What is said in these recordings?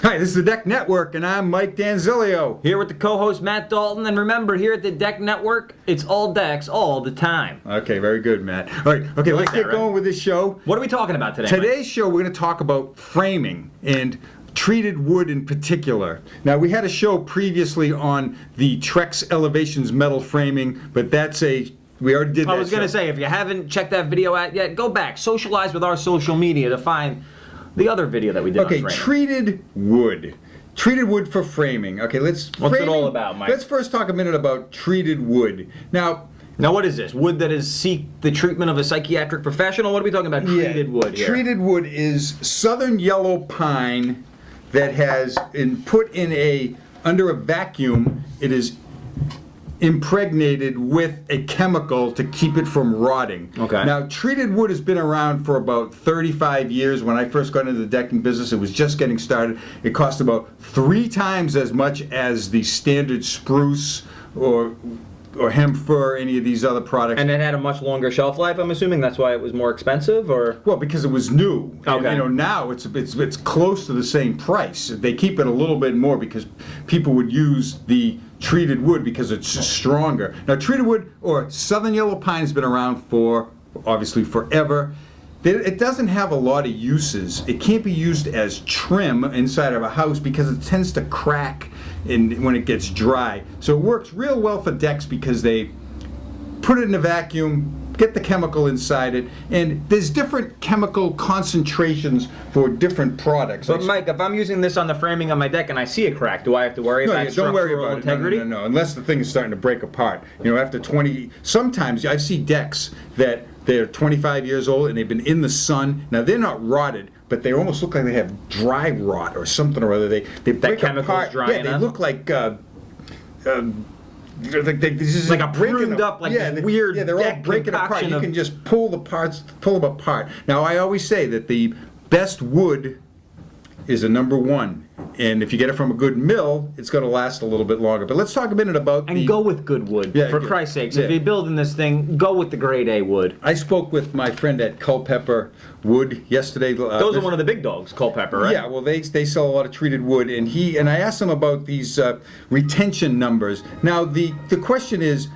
Hi, this is the Deck Network, and I'm Mike Danzilio. Here with the co-host Matt Dalton, and remember, here at the Deck Network, it's all decks all the time. Okay, very good, Matt. All right, okay, let's get going with this show. What are we talking about today, Today's show, we're going to talk about framing and treated wood in particular. Now, we had a show previously on the Trex Elevations metal framing, but we already did that. I was going to say, if you haven't checked that video out yet, go back, socialize with our social media to find the other video that we did on framing. Treated wood. Treated wood for framing. Okay, What's it all about, Mike? Let's first talk a minute about treated wood. Now, what is this? Wood that is seek the treatment of a psychiatric professional? What are we talking about? Treated wood here. Treated wood is southern yellow pine that has been put in under a vacuum. It is impregnated with a chemical to keep it from rotting. Okay. Now, treated wood has been around for about 35 years. When I first got into the decking business, it was just getting started. It cost about 3 times as much as the standard spruce or hemp fir, any of these other products. And it had a much longer shelf life, I'm assuming? That's why it was more expensive, or? Well, because it was new. Okay. And, now it's close to the same price. They keep it a little bit more because people would use the treated wood because it's stronger. Now, treated wood or southern yellow pine has been around for, obviously, forever. It doesn't have a lot of uses. It can't be used as trim inside of a house because it tends to crack when it gets dry. So it works real well for decks because they put it in a vacuum, get the chemical inside it, and there's different chemical concentrations for different products. But Mike, if I'm using this on the framing of my deck and I see a crack, do I have to worry about structural integrity? No, unless the thing is starting to break apart. After 20, sometimes I see decks that they're 25 years old and they've been in the sun. Now, they're not rotted, but they almost look like they have dry rot or something or other. They break apart. Dry they look like like a pruned up, weird. Yeah, they're all breaking apart. You can just pull them apart. Now, I always say that the best wood is a number 1, and if you get it from a good mill, it's going to last a little bit longer. But let's talk a minute about go with good wood. For Christ's sakes, if you're building this thing, go with the grade A wood. I spoke with my friend at Culpeper Wood yesterday. Those are one of the big dogs, Culpeper, right? Yeah, well, they sell a lot of treated wood, and I asked him about these retention numbers. Now, the question is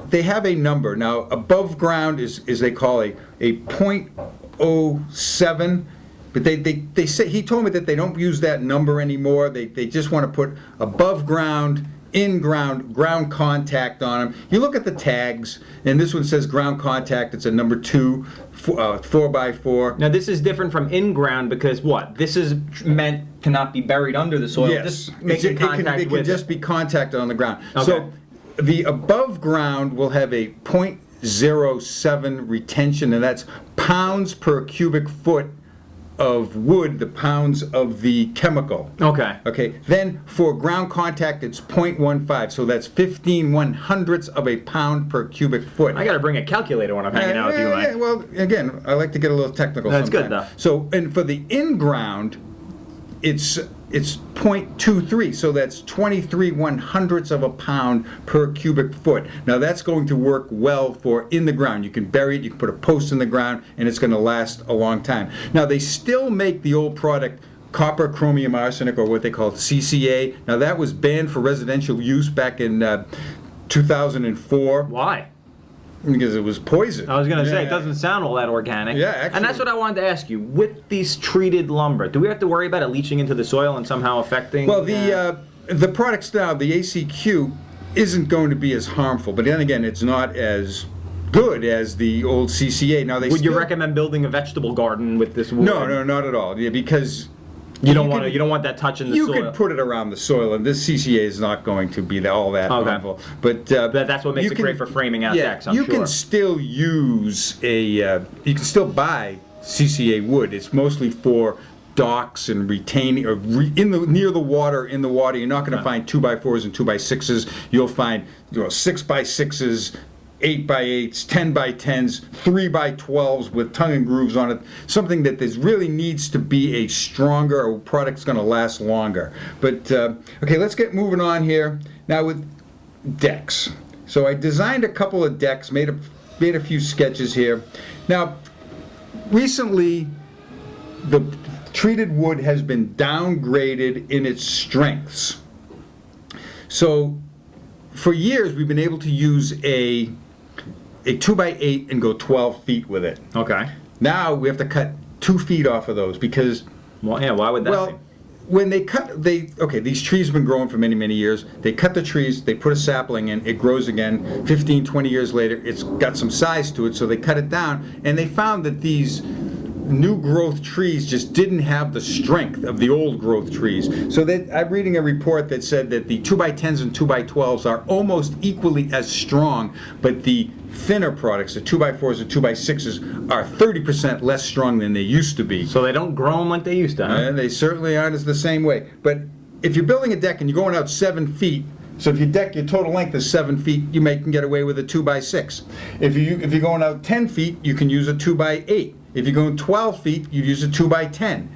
they have a number. Now, above ground is they call a .07. But they say, he told me that they don't use that number anymore. They just want to put above ground, in ground, ground contact on them. You look at the tags, and this one says ground contact. It's a number 2, 4x4. Now this is different from in ground because what? This is meant to not be buried under the soil. Yes, Just making contact it can just be contacted on the ground. Okay. So the above ground will have a .07 retention, and that's pounds per cubic foot of wood, the pounds of the chemical. Okay. Then for ground contact, it's .15, so that's 15/100ths of a pound per cubic foot. I got to bring a calculator when I'm hanging out with you, Mike. Yeah, well, again, I like to get a little technical. That's sometime. good, though. So, and for the in-ground, it's .23, so that's 23/100ths of a pound per cubic foot. Now that's going to work well for in the ground. You can bury it, you can put a post in the ground, and it's going to last a long time. Now they still make the old product copper, chromium, arsenic, or what they call CCA. Now that was banned for residential use back in 2004. Why? Because it was poison. I was going to say, it doesn't sound all that organic. Yeah, actually. And that's what I wanted to ask you. With these treated lumber, do we have to worry about it leaching into the soil and somehow affecting? Well, the products now, the ACQ, isn't going to be as harmful. But then again, it's not as good as the old CCA. Now, would you recommend building a vegetable garden with this wood? No, not at all. Yeah, because you don't want that touching the soil. You can put it around the soil, and this CCA is not going to be all that harmful. But that's what makes it great for framing out decks, I'm sure. You can still use you can still buy CCA wood. It's mostly for docks and retaining, or near the water. In the water, you're not going to find 2x4s and 2x6s. You'll find 6x6s. 8x8s, 10x10s, 3x12s with tongue and grooves on it. Something that really needs to be a stronger product's going to last longer. But okay, let's get moving on here now with decks. So I designed a couple of decks, made a few sketches here. Now recently, the treated wood has been downgraded in its strengths. So, for years, we've been able to use a 2x8 and go 12 feet with it. Okay. Now we have to cut 2 feet off of those because, Well, yeah, why would that be? when they cut, these trees have been growing for many, many years. They cut the trees, they put a sapling in, it grows again. 15, 20 years later, it's got some size to it, so they cut it down. And they found that these new growth trees just didn't have the strength of the old growth trees. So I'm reading a report that said that the 2x10s and 2x12s are almost equally as strong, but the thinner products, the 2x4s and 2x6s, are 30% less strong than they used to be. So they don't grow them like they used to, huh? They certainly aren't as the same way. But if you're building a deck and you're going out 7 feet, so if your deck, your total length is 7 feet, you can get away with a 2x6. If you're going out 10 feet, you can use a 2x8. If you're going 12 feet, you use a 2x10.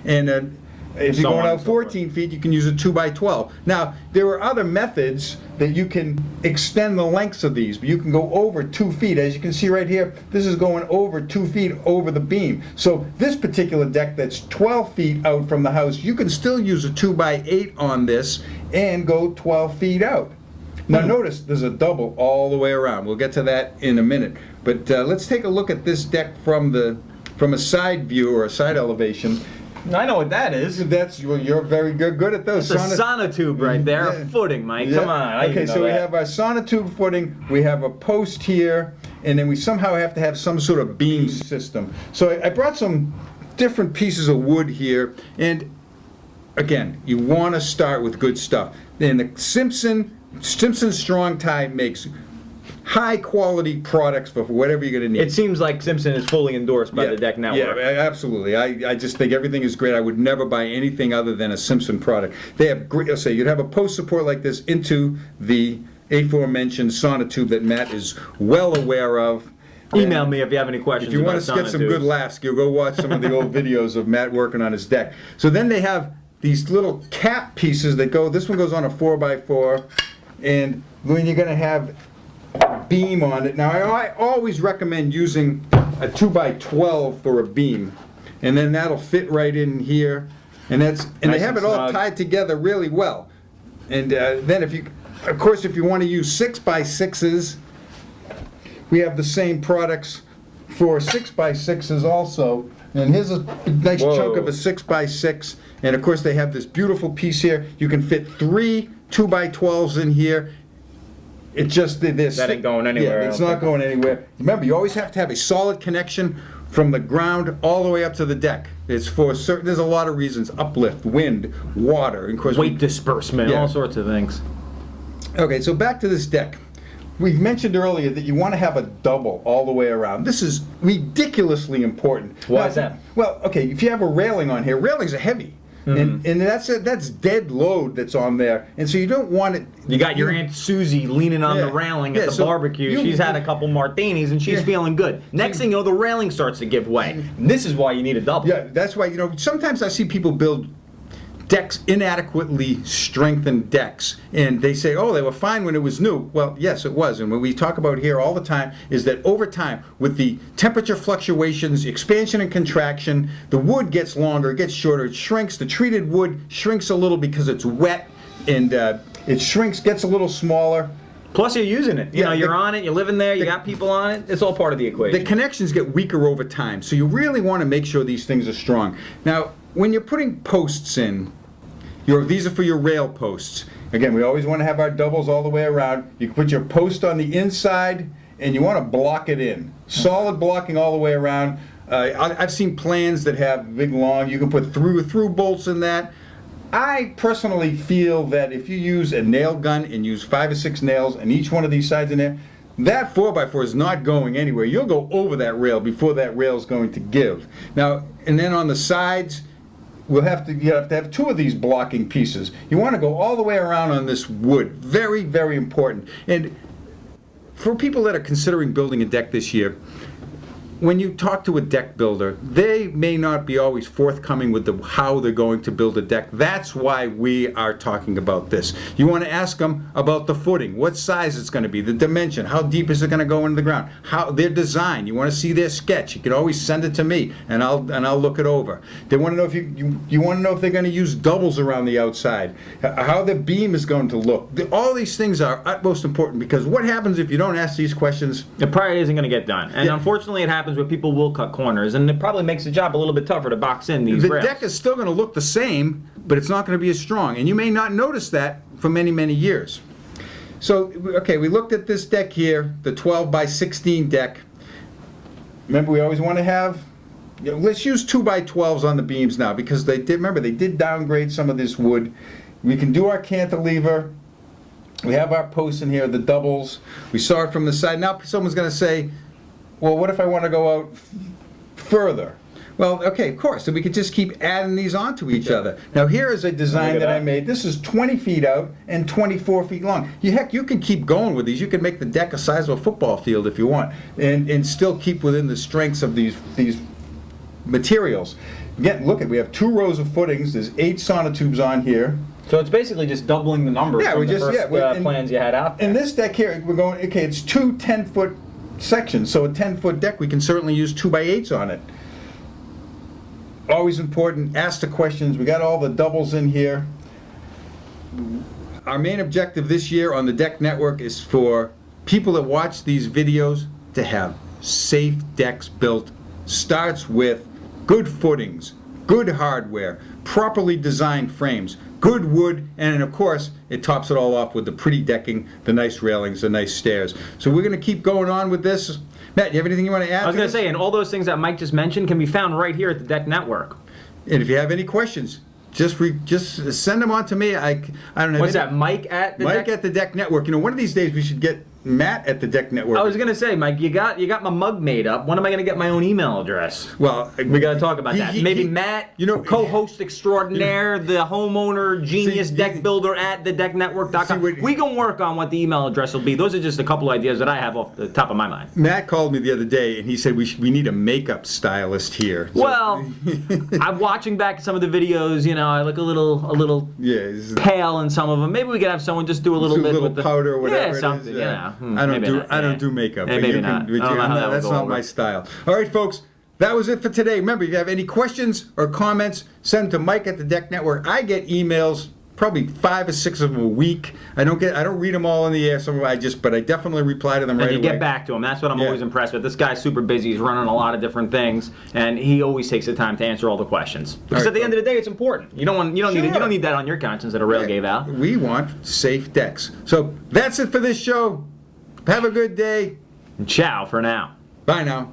And if you're going out 14 feet, you can use a 2x12. Now, there are other methods that you can extend the lengths of these, but you can go over 2 feet. As you can see right here, this is going over 2 feet over the beam. So this particular deck that's 12 feet out from the house, you can still use a 2x8 on this and go 12 feet out. Now notice there's a double all the way around. We'll get to that in a minute. But let's take a look at this deck from a side view or a side elevation. I know what that is. You're very good at those. It's a sonotube right there, a footing, Mike. Yeah. Come on. Okay, so we have our sonotube footing, we have a post here, and then we somehow have to have some sort of beam system. So I brought some different pieces of wood here, and again, you want to start with good stuff. And the Simpson Strong Tie makes high quality products for whatever you're going to need. It seems like Simpson is fully endorsed by the Deck Network. Yeah, absolutely. I just think everything is great. I would never buy anything other than a Simpson product. They have great, let's say you'd have a post support like this into the aforementioned sonotube that Matt is well aware of. Email me if you have any questions. If you want to get some good laughs, you'll go watch some of the old videos of Matt working on his deck. So then they have these little cap pieces that go, this one goes on a 4x4, and when you're going to have beam on it. Now I always recommend using a 2x12 for a beam, and then that'll fit right in here, and they have it all tied together really well. And then if you want to use 6x6s, we have the same products for 6x6s also. And here's a nice chunk of a 6x6, and of course they have this beautiful piece here. You can fit 3 2x12s in here. It just this. That ain't going anywhere. Yeah, it's not going anywhere. Remember, you always have to have a solid connection from the ground all the way up to the deck. It's for certain. There's a lot of reasons: uplift, wind, water, and of course weight disbursement, all sorts of things. Okay, so back to this deck. We mentioned earlier that you want to have a double all the way around. This is ridiculously important. Why is that? Well, okay, if you have a railing on here, railings are heavy. Mm-hmm. And that's dead load that's on there, and so you don't want it. You got your Aunt Susie leaning on the railing at the barbecue. She's had a couple martinis and she's feeling good. Next thing you know, the railing starts to give way. And this is why you need a double. Yeah, that's why sometimes I see people build decks, inadequately strengthened decks, and they say, oh, they were fine when it was new. Well, yes, it was. And what we talk about here all the time is that over time, with the temperature fluctuations, expansion and contraction, the wood gets longer, it gets shorter, it shrinks. The treated wood shrinks a little because it's wet, and it shrinks, gets a little smaller. Plus, you're using it. You're on it, you're living there, you got people on it. It's all part of the equation. The connections get weaker over time, so you really want to make sure these things are strong. Now, when you're putting posts in, these are for your rail posts. Again, we always want to have our doubles all the way around. You can put your post on the inside, and you want to block it in. Solid blocking all the way around. I've seen plans that have big, long, you can put through bolts in that. I personally feel that if you use a nail gun and use 5 or 6 nails on each one of these sides in there, that 4x4 is not going anywhere. You'll go over that rail before that rail is going to give. Now, and then on the sides, you have to have 2 of these blocking pieces. You want to go all the way around on this wood. Very, very important. And for people that are considering building a deck this year, when you talk to a deck builder, they may not be always forthcoming with how they're going to build a deck. That's why we are talking about this. You want to ask them about the footing, what size it's going to be, the dimension, how deep is it going to go into the ground, how their design. You want to see their sketch. You can always send it to me, and I'll look it over. They want to know if you want to know if they're going to use doubles around the outside, how the beam is going to look. All these things are utmost important, because what happens if you don't ask these questions? It probably isn't going to get done, and unfortunately, it happens where people will cut corners, and it probably makes the job a little bit tougher to box in these rails. The deck is still going to look the same, but it's not going to be as strong, and you may not notice that for many, many years. So, okay, we looked at this deck here, the 12 by 16 deck. Remember, we always want to have, let's use 2 by 12s on the beams now, because they did downgrade some of this wood. We can do our cantilever. We have our posts in here, the doubles. We saw it from the side. Now someone's going to say, well, what if I want to go out further? Well, okay, of course. So we could just keep adding these onto each other. Now here is a design that I made. This is 20 feet out and 24 feet long. Heck, you can keep going with these. You can make the deck a size of a football field if you want, and still keep within the strengths of these materials. Again, look, we have 2 rows of footings. There's 8 sonotubes on here. So it's basically just doubling the number from the first plans you had out there. In this deck here, we're going, okay, it's 2 10-foot sections. So a 10-foot deck, we can certainly use 2 by 8s on it. Always important, ask the questions. We got all the doubles in here. Our main objective this year on the Deck Network is for people that watch these videos to have safe decks built. Starts with good footings, good hardware, properly designed frames, good wood, and of course, it tops it all off with the pretty decking, the nice railings, the nice stairs. So we're going to keep going on with this. Matt, you have anything you want to add? I was going to say, and all those things that Mike just mentioned can be found right here at the Deck Network. And if you have any questions, just send them on to me. I don't know. What's that, Mike at the Mike at the Deck Network. You know, one of these days we should get Matt at the Deck Network. I was gonna say, Mike, you got my mug made up. When am I gonna get my own email address? Well, we gotta talk about that. Maybe Matt, co-host extraordinaire, the homeowner, genius, deck builder at thedecknetwork.com. We can work on what the email address will be. Those are just a couple ideas that I have off the top of my mind. Matt called me the other day and he said we need a makeup stylist here. So, well, I'm watching back some of the videos. You know, I look a little pale in some of them. Maybe we could have someone just do a little bit with the powder or whatever. Yeah, something. It is. Yeah. I don't do makeup. Maybe not. That's not my style. All right, folks. That was it for today. Remember, if you have any questions or comments, send them to Mike at the Deck Network. I get emails, probably 5 or 6 of them a week. I don't read them all in the air. But I definitely reply to them right away. And you get back to him. That's what I'm always impressed with. This guy's super busy. He's running a lot of different things, and he always takes the time to answer all the questions. Because at the end of the day, it's important. You don't need that on your conscience that a rail gave out. We want safe decks. So that's it for this show. Have a good day. Ciao for now. Bye now.